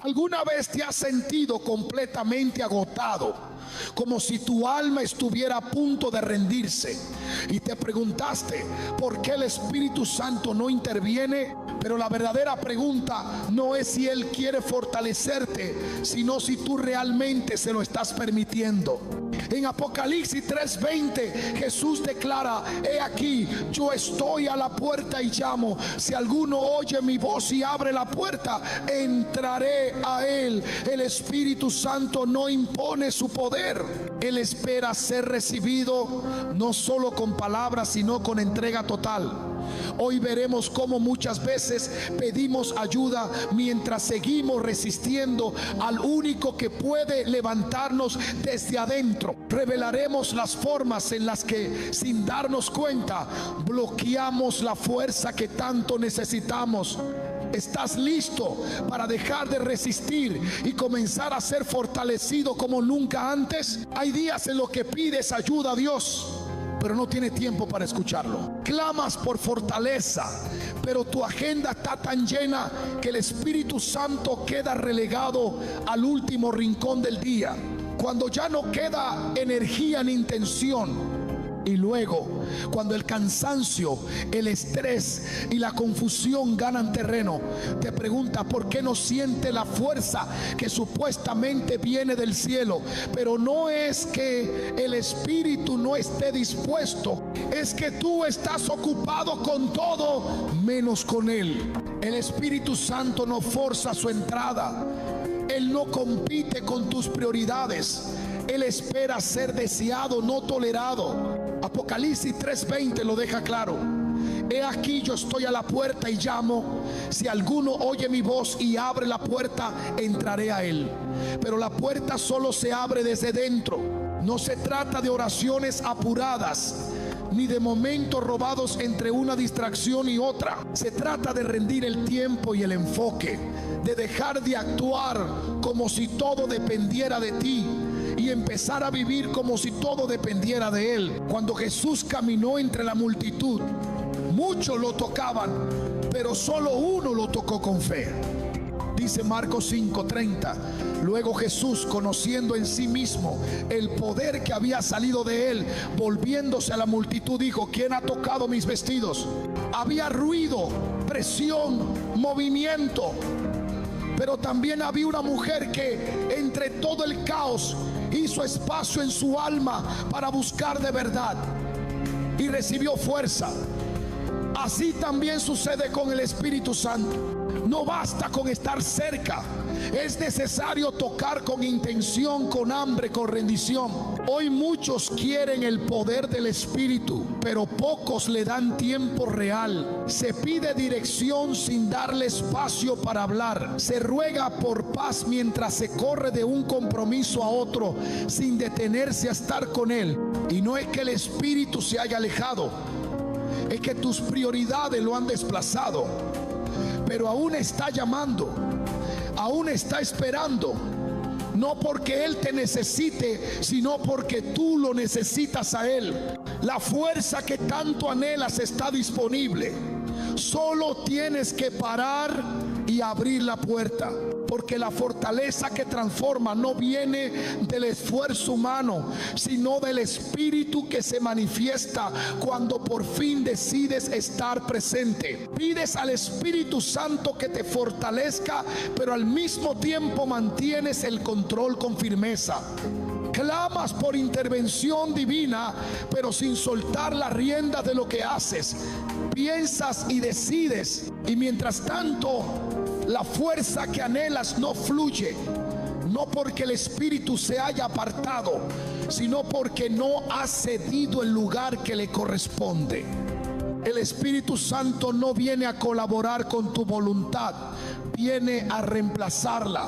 ¿Alguna vez te has sentido completamente agotado, como si tu alma estuviera a punto de rendirse, y te preguntaste por qué el Espíritu Santo no interviene? Pero la verdadera pregunta no es si Él quiere fortalecerte, sino si tú realmente se lo estás permitiendo. En Apocalipsis 3:20 Jesús declara: he aquí, yo estoy a la puerta y llamo. Si alguno oye mi voz y abre la puerta, entraré a él. El Espíritu Santo no impone su poder. Él espera ser recibido no solo con palabras, sino con entrega total. Hoy veremos cómo muchas veces pedimos ayuda mientras seguimos resistiendo al único que puede levantarnos desde adentro. Revelaremos las formas en las que, sin darnos cuenta, bloqueamos la fuerza que tanto necesitamos. ¿Estás listo para dejar de resistir y comenzar a ser fortalecido como nunca antes? Hay días en los que pides ayuda a Dios, pero no tiene tiempo para escucharlo. Clamas por fortaleza, pero tu agenda está tan llena que el Espíritu Santo queda relegado al último rincón del día, cuando ya no queda energía ni intención. Y luego, cuando el cansancio, el estrés y la confusión ganan terreno, te pregunta por qué no siente la fuerza que supuestamente viene del cielo. Pero no es que el espíritu no esté dispuesto, es que tú estás ocupado con todo menos con Él. El Espíritu Santo no forza su entrada. Él no compite con tus prioridades. Él espera ser deseado, no tolerado. Apocalipsis 3:20 lo deja claro: he aquí, yo estoy a la puerta y llamo. Si alguno oye mi voz y abre la puerta, entraré a él. Pero la puerta solo se abre desde dentro. No se trata de oraciones apuradas, ni de momentos robados entre una distracción y otra. Se trata de rendir el tiempo y el enfoque, de dejar de actuar como si todo dependiera de ti y empezar a vivir como si todo dependiera de Él. Cuando Jesús caminó entre la multitud, muchos lo tocaban, pero solo uno lo tocó con fe. Dice Marcos 5:30: luego Jesús, conociendo en sí mismo el poder que había salido de él, volviéndose a la multitud, dijo: ¿quién ha tocado mis vestidos? Había ruido, presión, movimiento, pero también había una mujer que entre todo el caos hizo espacio en su alma para buscar de verdad y recibió fuerza. Así también sucede con el Espíritu Santo. No basta con estar cerca, es necesario tocar con intención, con hambre, con rendición. Hoy muchos quieren el poder del Espíritu, pero pocos le dan tiempo real. Se pide dirección sin darle espacio para hablar. Se ruega por paz mientras se corre de un compromiso a otro sin detenerse a estar con Él. Y no es que el Espíritu se haya alejado, es que tus prioridades lo han desplazado. Pero aún está llamando, aún está esperando. No porque Él te necesite, sino porque tú lo necesitas a Él. La fuerza que tanto anhelas está disponible. Solo tienes que parar y abrir la puerta, porque la fortaleza que transforma no viene del esfuerzo humano, sino del Espíritu que se manifiesta cuando por fin decides estar presente. Pides al Espíritu Santo que te fortalezca, pero al mismo tiempo mantienes el control con firmeza. Clamas por intervención divina, pero sin soltar la rienda de lo que haces. Piensas y decides, y mientras tanto la fuerza que anhelas no fluye. No porque el Espíritu se haya apartado, sino porque no ha cedido el lugar que le corresponde. El Espíritu Santo no viene a colaborar con tu voluntad, viene a reemplazarla.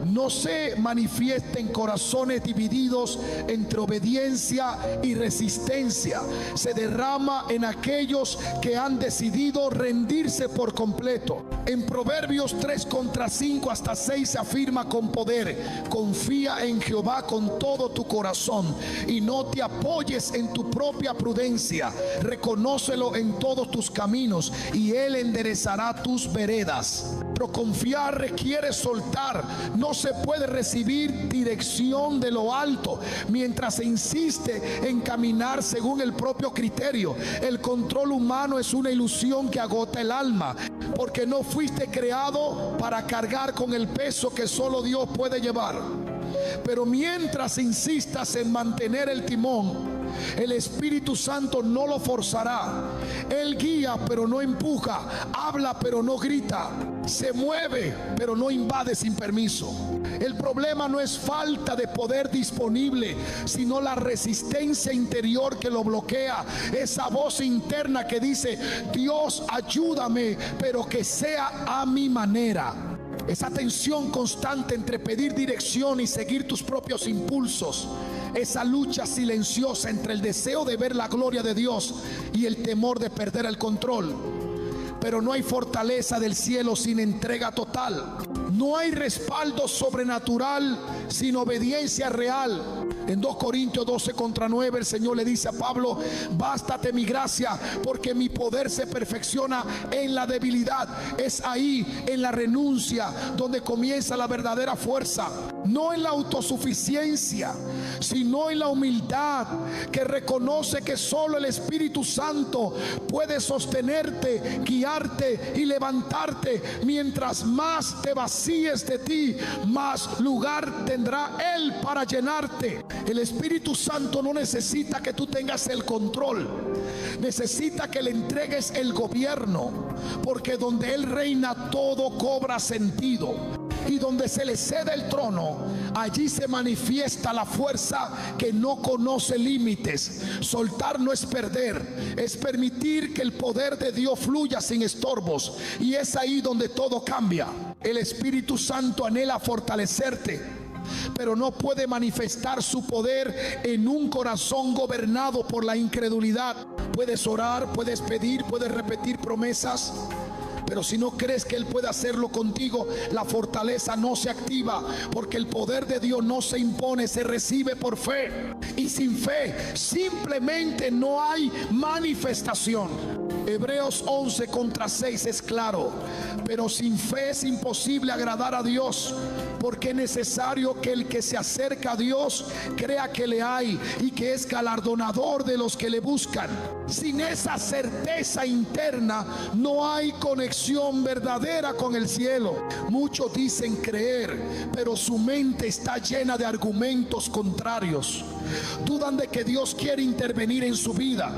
No se manifiesta en corazones divididos entre obediencia y resistencia. Se derrama en aquellos que han decidido rendirse por completo. En Proverbios 3:5 hasta 6 se afirma con poder: confía en Jehová con todo tu corazón y no te apoyes en tu propia prudencia. Reconócelo en todos tus caminos y Él enderezará tus veredas. Pero confiar requiere soltar. No se puede recibir dirección de lo alto mientras se insiste en caminar según el propio criterio. El control humano es una ilusión que agota el alma, porque no fuiste creado para cargar con el peso que solo Dios puede llevar. Pero mientras insistas en mantener el timón, el Espíritu Santo no lo forzará. Él guía pero no empuja, habla pero no grita, se mueve pero no invade sin permiso. El problema no es falta de poder disponible, sino la resistencia interior que lo bloquea. Esa voz interna que dice: Dios, ayúdame, pero que sea a mi manera. Esa tensión constante entre pedir dirección y seguir tus propios impulsos. Esa lucha silenciosa entre el deseo de ver la gloria de Dios y el temor de perder el control. Pero no hay fortaleza del cielo sin entrega total. No hay respaldo sobrenatural sin obediencia real. En 2 Corintios 12:9 el Señor le dice a Pablo: bástate mi gracia, porque mi poder se perfecciona en la debilidad. Es ahí, en la renuncia, donde comienza la verdadera fuerza. No en la autosuficiencia, sino en la humildad, que reconoce que solo el Espíritu Santo puede sostenerte, guiarte y levantarte. Mientras más te vacíes de ti, más lugar tendrá Él para llenarte. El Espíritu Santo no necesita que tú tengas el control, necesita que le entregues el gobierno, porque donde Él reina todo cobra sentido. Y donde se le cede el trono, allí se manifiesta la fuerza que no conoce límites. Soltar no es perder, es permitir que el poder de Dios fluya sin estorbos. Y es ahí donde todo cambia. El Espíritu Santo anhela fortalecerte, pero no puede manifestar su poder en un corazón gobernado por la incredulidad. Puedes orar, puedes pedir, puedes repetir promesas, pero si no crees que Él puede hacerlo contigo, la fortaleza no se activa, porque el poder de Dios no se impone, se recibe por fe. Y sin fe simplemente no hay manifestación. Hebreos 11:6 es claro: pero sin fe es imposible agradar a Dios, porque es necesario que el que se acerca a Dios crea que le hay y que es galardonador de los que le buscan. Sin esa certeza interna no hay conexión verdadera con el cielo. Muchos dicen creer, pero su mente está llena de argumentos contrarios. Dudan de que Dios quiere intervenir en su vida.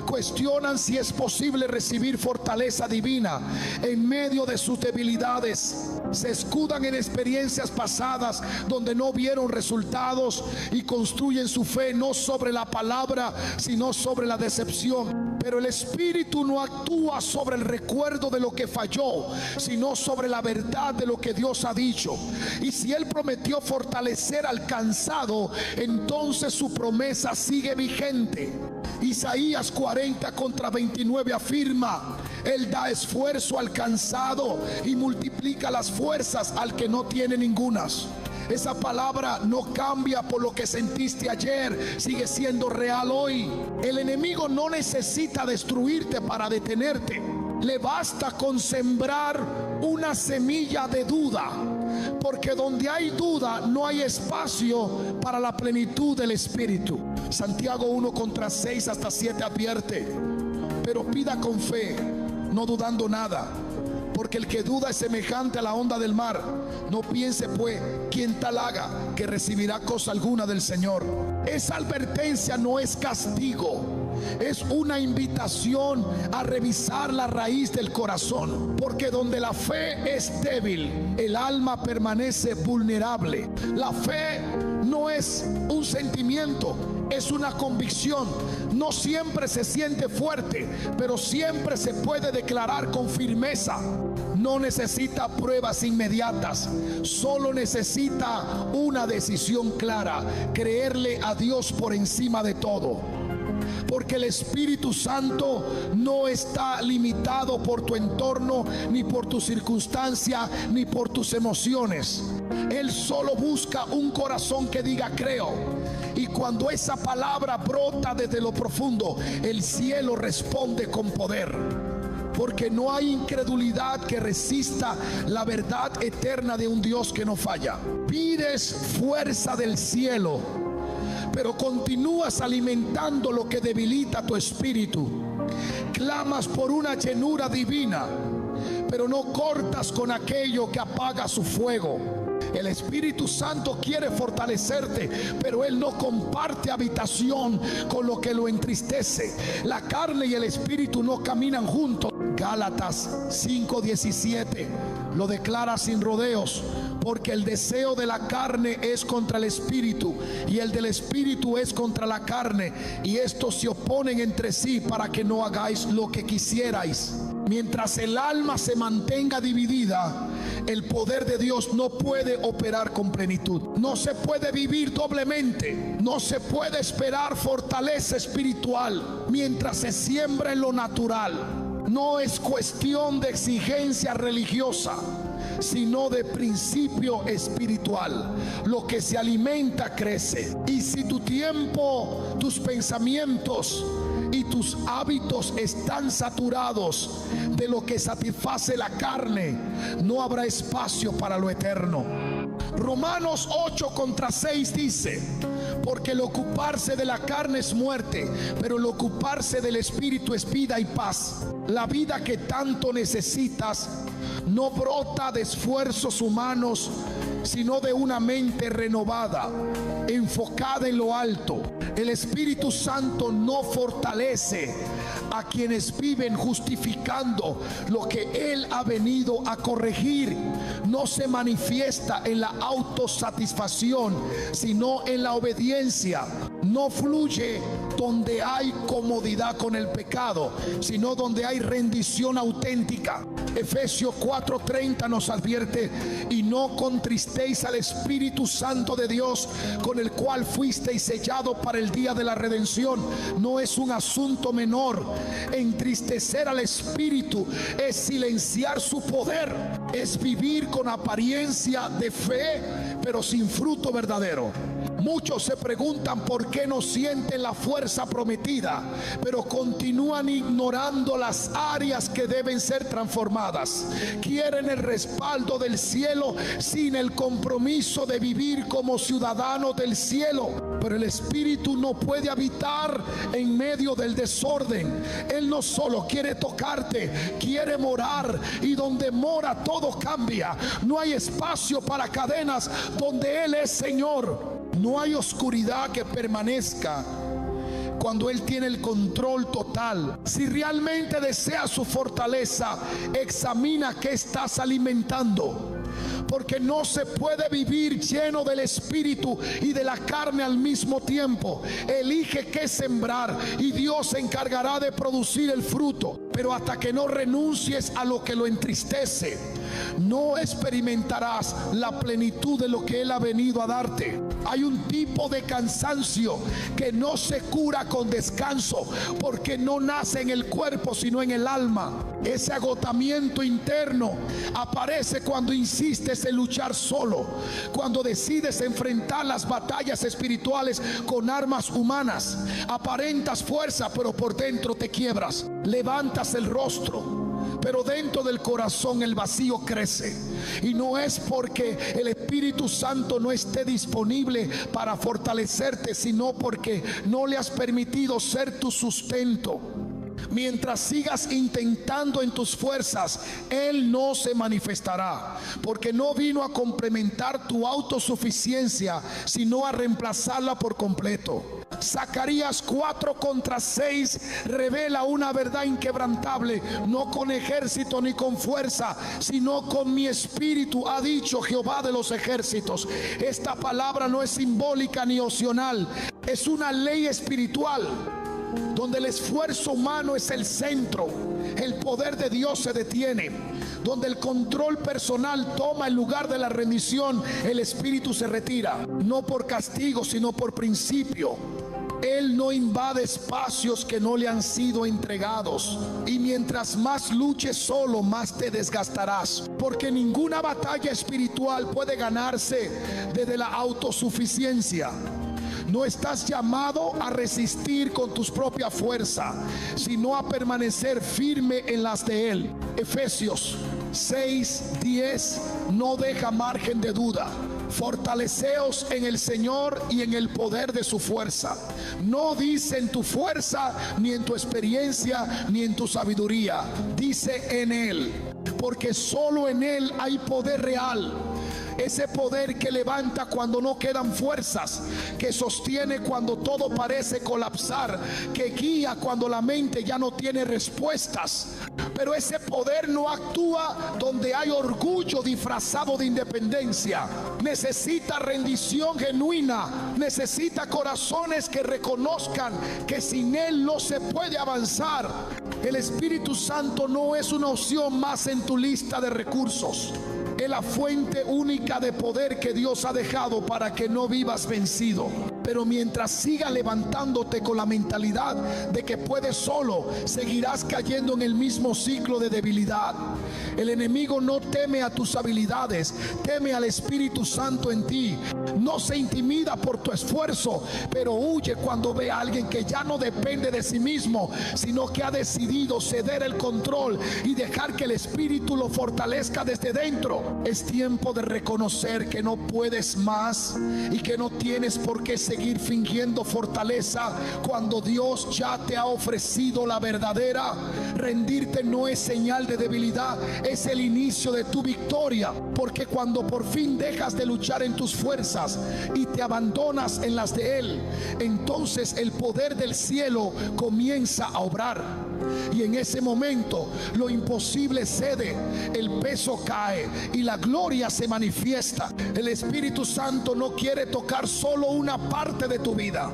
Cuestionan si es posible recibir fortaleza divina en medio de sus debilidades. Se escudan en experiencias pasadas donde no vieron resultados y construyen su fe no sobre la palabra, sino sobre la decepción. Pero el Espíritu no actúa sobre el recuerdo de lo que falló, sino sobre la verdad de lo que Dios ha dicho. Y si Él prometió fortalecer al cansado, entonces su promesa sigue vigente. Isaías 40:29 afirma: Él da esfuerzo al cansado y multiplica las fuerzas al que no tiene ningunas. Esa palabra no cambia por lo que sentiste ayer, sigue siendo real hoy. El enemigo no necesita destruirte para detenerte. Le basta con sembrar una semilla de duda, porque donde hay duda no hay espacio para la plenitud del Espíritu. Santiago 1:6-7 advierte: pero pida con fe, no dudando nada, porque el que duda es semejante a la onda del mar. No piense pues quien tal haga que recibirá cosa alguna del Señor. Esa advertencia no es castigo, es una invitación a revisar la raíz del corazón, porque donde la fe es débil, el alma permanece vulnerable. La fe no es un sentimiento, es una convicción. No siempre se siente fuerte, pero siempre se puede declarar con firmeza. No necesita pruebas inmediatas, solo necesita una decisión clara: creerle a Dios por encima de todo. Porque el Espíritu Santo no está limitado por tu entorno, ni por tu circunstancia, ni por tus emociones. Él solo busca un corazón que diga creo. Y cuando esa palabra brota desde lo profundo, el cielo responde con poder. porque no hay incredulidad que resista la verdad eterna de un Dios que no falla. Pides fuerza del cielo, pero continúas alimentando lo que debilita tu espíritu. Clamas por una llenura divina, pero no cortas con aquello que apaga su fuego. El Espíritu Santo quiere fortalecerte, pero Él no comparte habitación con lo que lo entristece. La carne y el Espíritu no caminan juntos. Gálatas 5:17 lo declara sin rodeos, porque el deseo de la carne es contra el Espíritu, y el del Espíritu es contra la carne, y estos se oponen entre sí para que no hagáis lo que quisierais. Mientras el alma se mantenga dividida, el poder de Dios no puede operar con plenitud. No se puede vivir doblemente. No se puede esperar fortaleza espiritual mientras se siembra en lo natural. No es cuestión de exigencia religiosa, sino de principio espiritual. Lo que se alimenta crece. Y si tu tiempo, tus pensamientos y tus hábitos están saturados de lo que satisface la carne, no habrá espacio para lo eterno. Romanos 8:6 dice: porque el ocuparse de la carne es muerte, pero el ocuparse del espíritu es vida y paz. La vida que tanto necesitas no brota de esfuerzos humanos, sino de una mente renovada, enfocada en lo alto. El Espíritu Santo no fortalece a quienes viven justificando lo que Él ha venido a corregir. No se manifiesta en la autosatisfacción, sino en la obediencia. No fluye donde hay comodidad con el pecado, sino donde hay rendición auténtica. Efesios 4:30 nos advierte: y no contristéis al Espíritu Santo de Dios, con el cual fuisteis sellado para el día de la redención. No es un asunto menor. Entristecer al Espíritu es silenciar su poder, es vivir con apariencia de fe, pero sin fruto verdadero. Muchos se preguntan por qué no sienten la fuerza prometida, pero continúan ignorando las áreas que deben ser transformadas. Quieren el respaldo del cielo sin el compromiso de vivir como ciudadanos del cielo. Pero el Espíritu no puede habitar en medio del desorden. Él no solo quiere tocarte, quiere morar, y donde mora todo cambia. No hay espacio para cadenas donde Él es Señor. No hay oscuridad que permanezca cuando Él tiene el control total. Si realmente deseas su fortaleza, examina qué estás alimentando, porque no se puede vivir lleno del Espíritu y de la carne al mismo tiempo. Elige qué sembrar y Dios se encargará de producir el fruto. Pero hasta que no renuncies a lo que lo entristece, no experimentarás la plenitud de lo que Él ha venido a darte. Hay un tipo de cansancio que no se cura con descanso, porque no nace en el cuerpo sino en el alma. Ese agotamiento interno aparece cuando insistes en luchar solo, cuando decides enfrentar las batallas espirituales con armas humanas. Aparentas fuerza, pero por dentro te quiebras. Levantas el rostro, pero dentro del corazón el vacío crece. Y no es porque el Espíritu Santo no esté disponible para fortalecerte, sino porque no le has permitido ser tu sustento. Mientras sigas intentando en tus fuerzas, Él no se manifestará, porque no vino a complementar tu autosuficiencia, sino a reemplazarla por completo. Zacarías 4:6 revela una verdad inquebrantable: no con ejército ni con fuerza, sino con mi espíritu, ha dicho Jehová de los ejércitos. Esta palabra no es simbólica ni opcional, es una ley espiritual, donde el esfuerzo humano es el centro, el poder de Dios se detiene. Donde el control personal toma el lugar de la rendición, el Espíritu se retira. No por castigo, sino por principio. Él no invade espacios que no le han sido entregados. Y mientras más luches solo, más te desgastarás, porque ninguna batalla espiritual puede ganarse desde la autosuficiencia. No estás llamado a resistir con tus propias fuerzas, sino a permanecer firme en las de Él. Efesios 6:10 no deja margen de duda. Fortaleceos en el Señor y en el poder de su fuerza. No dice en tu fuerza, ni en tu experiencia, ni en tu sabiduría. Dice en Él, porque solo en Él hay poder real. Ese poder que levanta cuando no quedan fuerzas, que sostiene cuando todo parece colapsar, que guía cuando la mente ya no tiene respuestas. Pero ese poder no actúa donde hay orgullo disfrazado de independencia. Necesita rendición genuina. Necesita corazones que reconozcan que sin Él no se puede avanzar. El Espíritu Santo no es una opción más en tu lista de recursos. Es la fuente única de poder que Dios ha dejado para que no vivas vencido. Pero mientras sigas levantándote con la mentalidad de que puedes solo, seguirás cayendo en el mismo ciclo de debilidad. El enemigo no teme a tus habilidades, teme al Espíritu Santo en ti. No se intimida por tu esfuerzo, pero huye cuando ve a alguien que ya no depende de sí mismo, sino que ha decidido ceder el control y dejar que el Espíritu lo fortalezca desde dentro. Es tiempo de reconocer que no puedes más y que no tienes por qué seguir fingiendo fortaleza cuando Dios ya te ha ofrecido la verdadera. Rendirte no es señal de debilidad, es el inicio de tu victoria, porque cuando por fin dejas de luchar en tus fuerzas y te abandonas en las de Él, entonces el poder del cielo comienza a obrar. Y en ese momento lo imposible cede, el peso cae y la gloria se manifiesta. El Espíritu Santo no quiere tocar solo una parte de tu vida,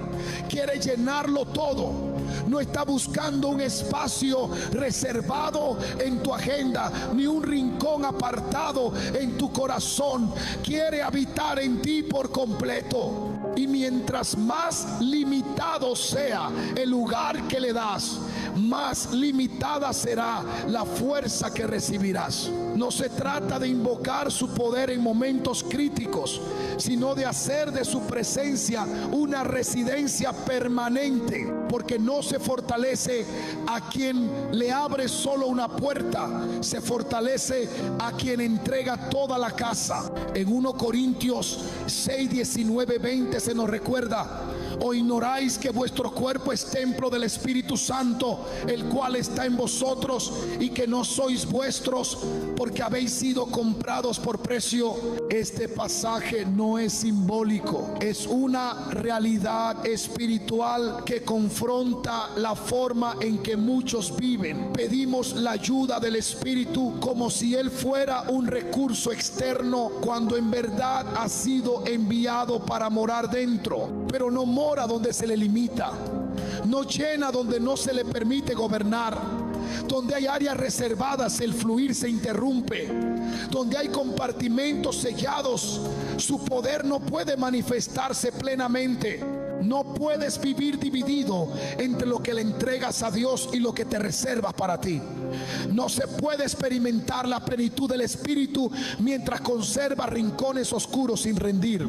quiere llenarlo todo. No está buscando un espacio reservado en tu agenda, ni un rincón apartado en tu corazón. Quiere habitar en ti por completo. Y mientras más limitado sea el lugar que le das, más limitada será la fuerza que recibirás. No se trata de invocar su poder en momentos críticos, sino de hacer de su presencia una residencia permanente, porque no se fortalece a quien le abre solo una puerta, se fortalece a quien entrega toda la casa. En 1 Corintios 6, 19, 20 se nos recuerda: ¿o ignoráis que vuestro cuerpo es templo del Espíritu Santo, el cual está en vosotros, y que no sois vuestros, porque habéis sido comprados por precio? Este pasaje no es simbólico, es una realidad espiritual que confronta la forma en que muchos viven. Pedimos la ayuda del Espíritu como si Él fuera un recurso externo, cuando en verdad ha sido enviado para morar dentro. Pero no mora donde se le limita, no llena donde no se le permite gobernar. Donde hay áreas reservadas, el fluir se interrumpe. Donde hay compartimentos sellados, su poder no puede manifestarse plenamente. No puedes vivir dividido entre lo que le entregas a Dios y lo que te reservas para ti. No se puede experimentar la plenitud del Espíritu mientras conserva rincones oscuros sin rendir.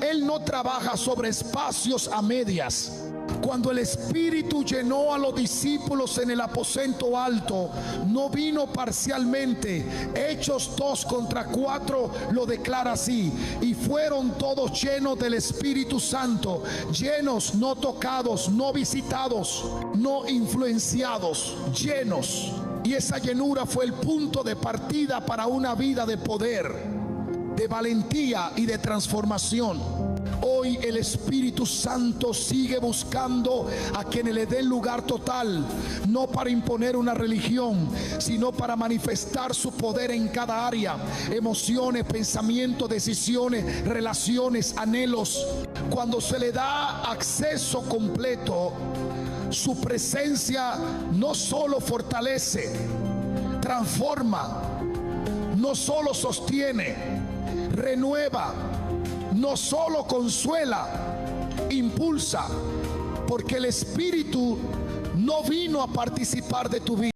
Él no trabaja sobre espacios a medias. Cuando el Espíritu llenó a los discípulos en el aposento alto, no vino parcialmente. Hechos 2:4 lo declara así: y fueron todos llenos del Espíritu Santo, llenos, no tocados, no visitados, no influenciados, llenos. Y esa llenura fue el punto de partida para una vida de poder, de valentía y de transformación. Hoy el Espíritu Santo sigue buscando a quienes le den lugar total, no para imponer una religión, sino para manifestar su poder en cada área: emociones, pensamientos, decisiones, relaciones, anhelos. Cuando se le da acceso completo, su presencia no solo fortalece, transforma, no solo sostiene, renueva, no solo consuela, impulsa, porque el Espíritu no vino a participar de tu vida.